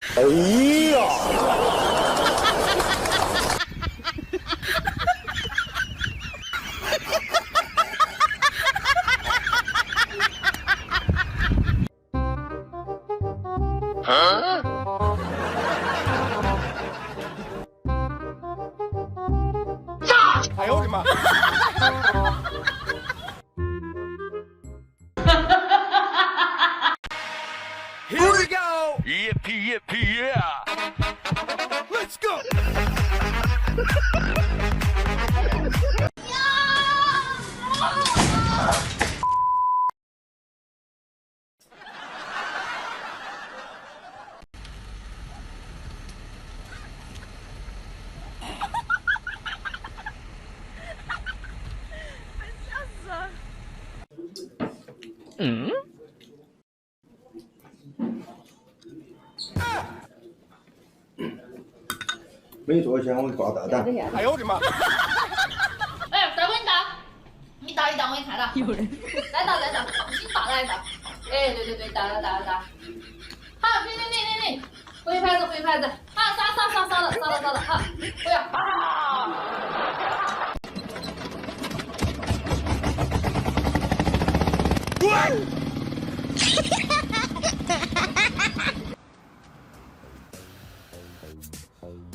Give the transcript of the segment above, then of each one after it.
哎呀！哎呦我的妈！Here we go! Yippee yippee yeah! Let's go! 嗯？没做前我挂大胆。哎呦我的妈！哎，再给你打，你打一打，我给你看打。有人。再打，你打来打。哎，对，打。好，停，回拍子。好，扫了，好，不要啊！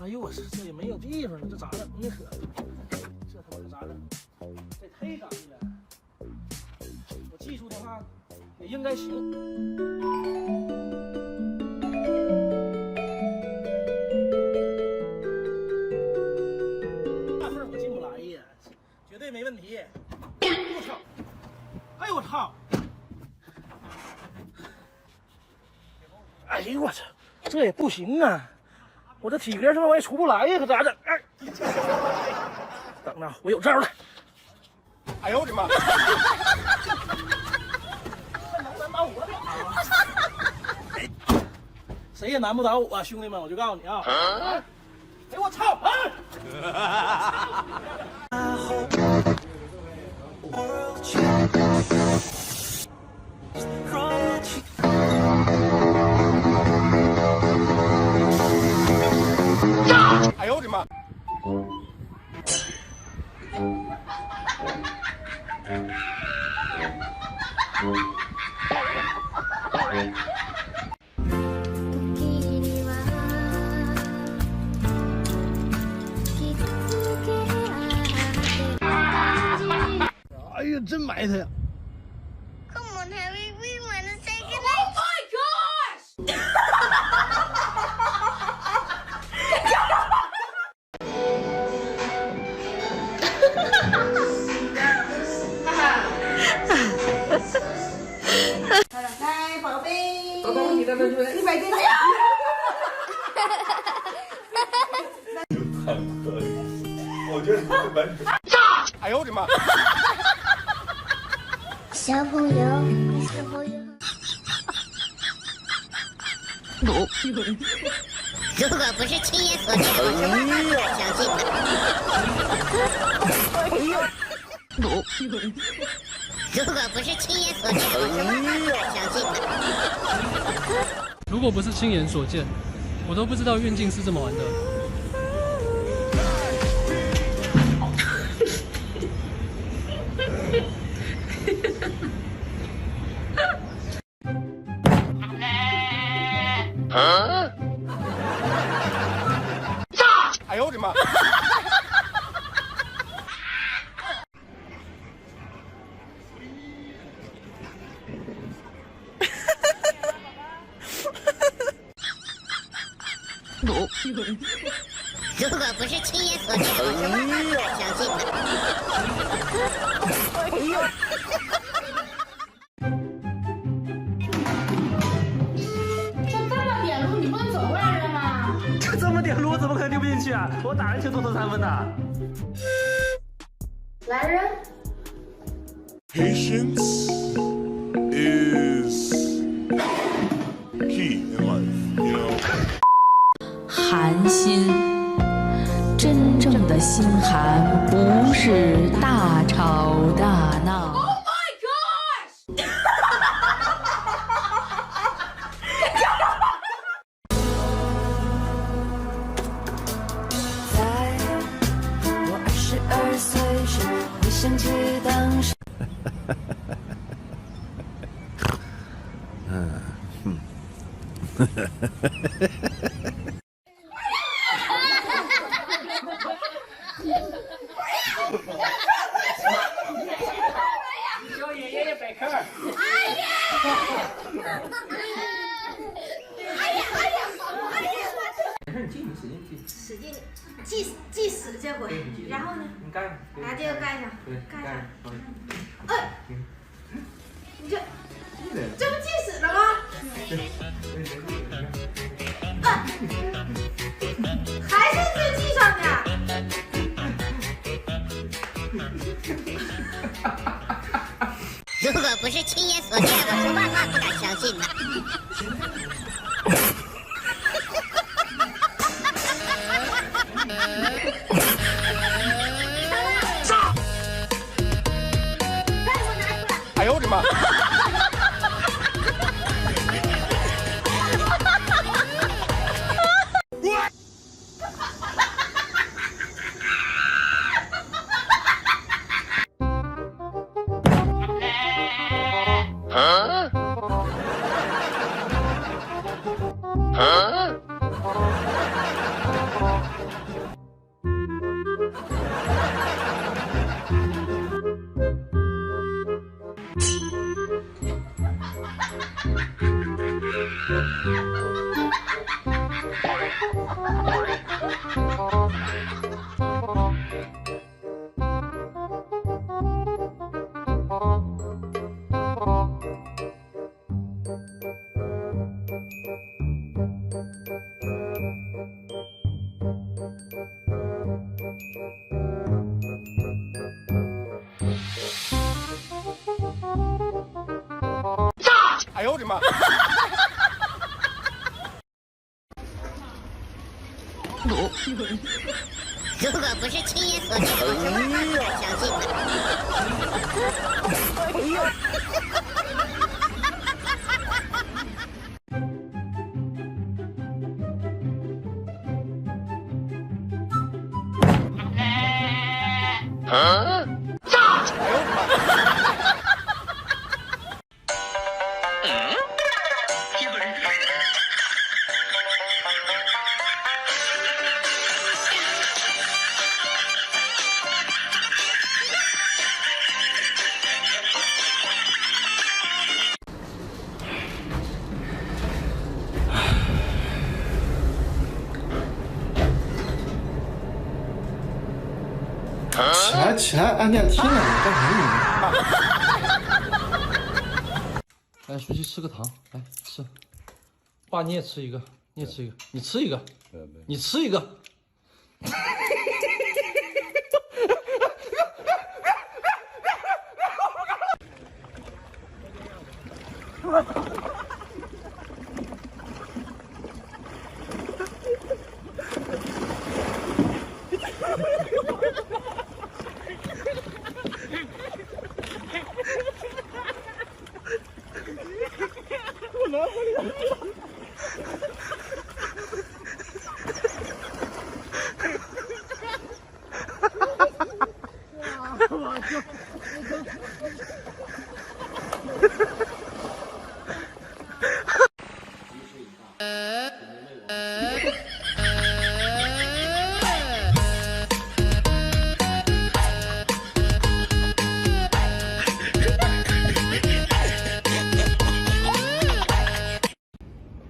哎呦我去，这也没有地方了，这咋整呢？这他妈咋整？这太干净了。我技术的话也应该行。大缝我进不来呀，绝对没问题。我操！哎呦我操！哎呦我操！这也不行啊！我这体格这玩意儿出不来呀，可咋整？哎，等着，我有招了！哎呦我的妈！能难倒我了？谁也难不倒我，兄弟们，我就告诉你啊！哎我操！哎呦我的妈！哎呀，真埋汰呀！ Come on, Harry, we wanna say goodnight. Oh my gosh! 来，宝贝，宝宝，你的问题。你买电脑。很可以，我觉得这完全。哎呦我的妈！小朋友，你是否有？有人。如果不是亲眼所见，我是万万不敢相信的。有人。如果不是亲眼所见，我是万万不敢相信的。如果不是亲眼所见，我都不知道运镜是这么玩的。哎呦我的妈！有人。如果不是亲眼所见，我是万万不敢相信的。这么点路，你不能走过来人吗？这么点路，我怎么可能丢不进去啊？我打人球都投3分的。来人。 Patience is key in life, you know. 寒心，真正的心寒不是大吵大闹。Oh my gosh! 儿随时会想起当时。小爷爷也摆坑。使劲系死这回，然后呢？你盖上，把这个盖上，盖上。你这不系死了吗？还是自系上的。如果不是亲眼所见，我是万万不敢相信的。哎呦我的妈！哎呦我的妈！如果不是亲眼所见，我是万万不敢相信的。哎呦我的妈！起来起来，按电梯呢！你干什么来，舒淇吃个糖，来吃。爸，你也吃一个，你也吃一个，你吃一个，你吃一个。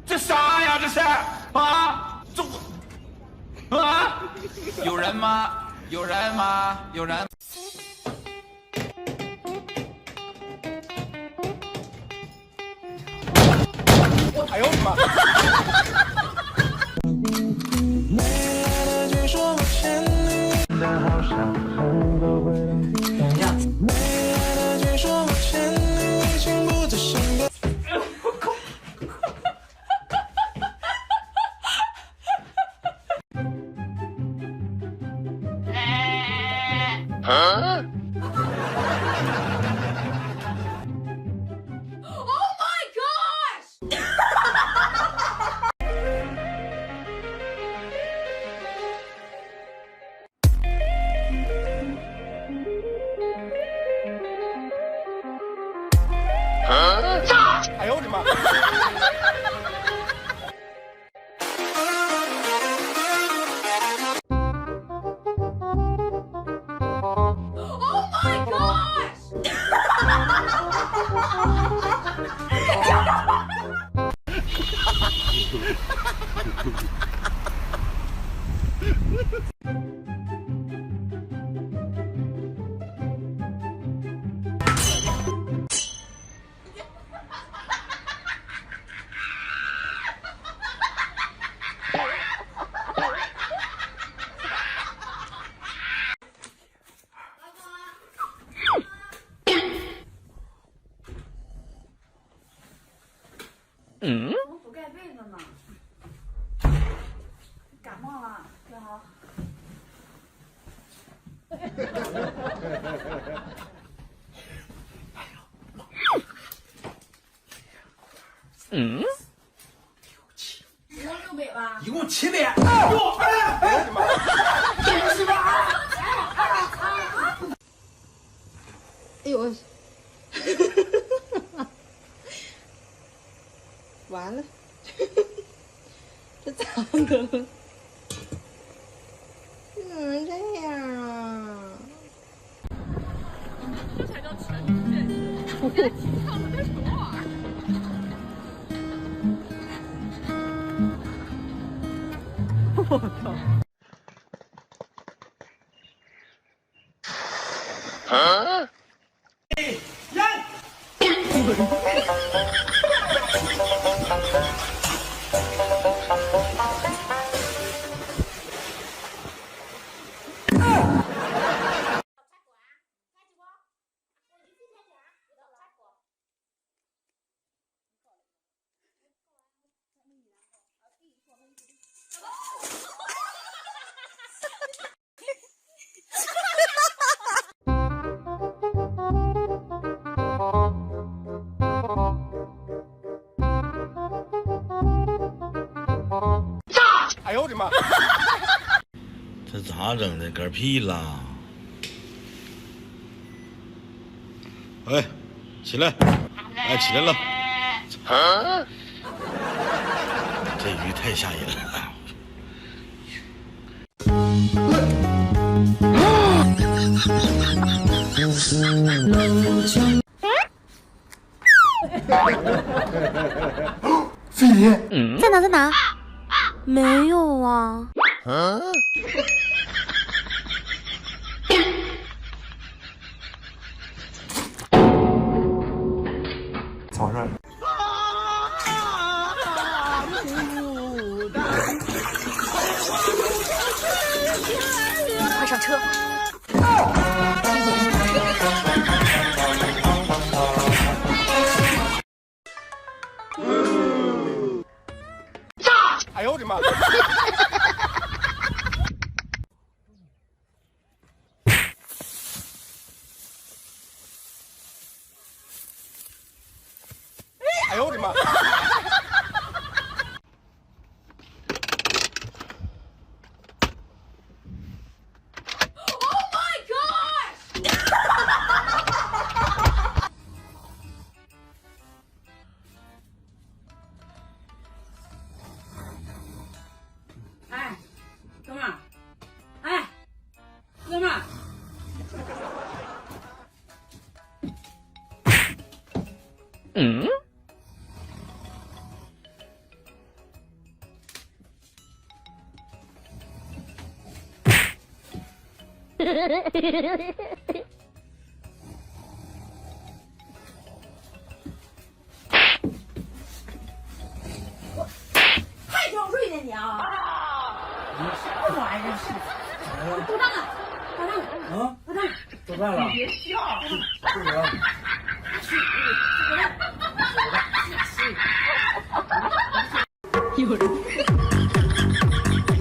这啥呀？这是啊？有人吗？有人吗？有人。哎呦我的妈！怎么不盖被子呢？感冒了，对哈。一共600吧？一共700。哎呦，完了，这咋的了？怎么这样啊？这才叫全面建设，我给他提倡的那什么玩意儿？我操！啊！哎呦我的妈！这咋整的？嗝屁啦！哎，起来！哎，起来了！啊！这鱼太吓人了。飞碟，在哪？在哪？没有啊。草率。快上车！哎呦我的妈！哎呦我的妈！哎，哥们儿，哎，哥们儿，太挑税呢你啊！什么玩意儿是？都上了，都上了，啊，都上了！做饭了？你别笑，是不是？有人。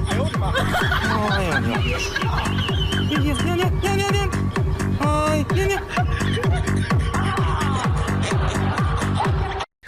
哎呦我的妈！哎呀，停！哎，停！